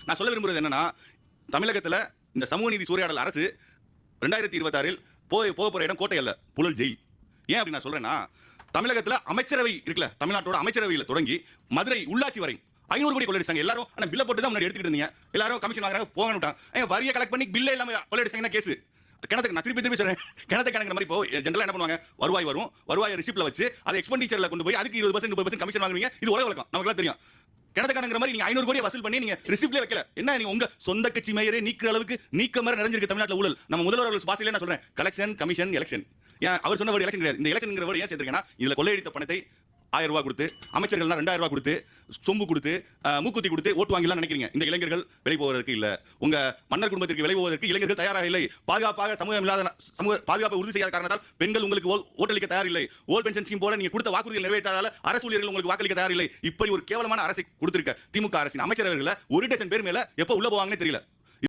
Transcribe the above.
நான் சொல்ல விரும்புறது என்னன்னா, தமிழகத்துல இந்த சமூக நீதி சூறையாடல் அரசு 2026 போக போற இடம் கோட்டை அல்ல, புழல் ஜெயில். ஏன் அப்படி நான் சொல்றேன்னா, தமிழகத்துல அமைச்சரவை இருக்குல்ல, தமிழ்நாட்டோட அமைச்சரவையில தொடங்கி மதுரை உள்ளாட்சி வரை 500 கோடி கொள்ளடிச்சாங்க எல்லாரும். ஆனா பில்ல போட்டு தான் முன்னாடி எடுத்துக்கிட்டு இருந்தீங்க. எல்லாரும் கமிஷன் வாங்குறாங்க போகணுட்டாங்க. வரியை கலெக்ட் பண்ணி பில்லே இல்லாம கொள்ளடிச்சாங்கன்னா கேஸ். கிணத்துக்கு நான் திருப்பி சொல்றேன், கிணத்து கணக்குற மாதிரி இப்போ ஜெனரலா என்ன பண்ணுவாங்க, வருவாய் வரும், வருவாய் ரிசிப்ட்ல வச்சு அதை எக்ஸ்பெண்டிச்சர்ல கொண்டு போய் அதுக்கு 20% 30% கமிஷன் வாங்குவீங்க. இது உலக வழக்கம், நமக்கு தெரியும். கிணத்து கணக்குற மாதிரி நீங்க 500 கோடி வசூல் பண்ணி நீங்க ரிசிப்ட்ல வைக்கல. என்ன நீங்க உங்க சொந்த கட்சி மேயரே நீக்கிற அளவுக்கு நீக்க மாதிரி நிறைஞ்சிருக்கு தமிழ்நாட்டுல ஊழல். நம்ம முதல்வர் பாசில நான் சொல்றேன், கலெக்ஷன் கமிஷன் எலெக்ஷன். ஏன் அவர் சொன்ன வேர்டு எலெக்ஷன் கிடையாது. இந்த எலெக்ஷன்ங்கிற வேர்டு ஏன் சேர்த்திருக்கேன்னா, இதுல கொள்ளையடித்த பணத்தை 1000 ரூபாய் கொடுத்து, அமைச்சர்கள்லாம் 2000 ரூபாய் கொடுத்து, சொம்பு கொடுத்து, மூக்குத்தி கொடுத்து ஓட்டு வாங்கிலாம் நினைக்கிறீங்க. இந்த இளைஞர்கள் விலை போவதற்கு இல்ல, உங்க மன்னர் குடும்பத்திற்கு விலை போவதற்கு இளைஞர்கள் தயாராக இல்லை. பாதுகாப்பாக சமூகம் இல்லாத பாதுகாப்பை உறுதி செய்யாத காரணத்தால் பெண்கள் உங்களுக்கு ஓட்டளிக்க தயார் இல்லை. ஓல் பென்ஷன் ஸ்கீம் போல நீங்க கொடுத்த வாக்குறுதிகள் நிறைவேற்றாதால அரசு ஊழியர்கள் உங்களுக்கு வாக்களிக்க தயார் இல்லை. இப்படி ஒரு கேவலமான அரசை கொடுத்திருக்க திமுக அரசின் அமைச்சரவர்கள் 1 டஜன் பேர் மேல எப்ப உள்ள போவாங்கன்னு தெரியல.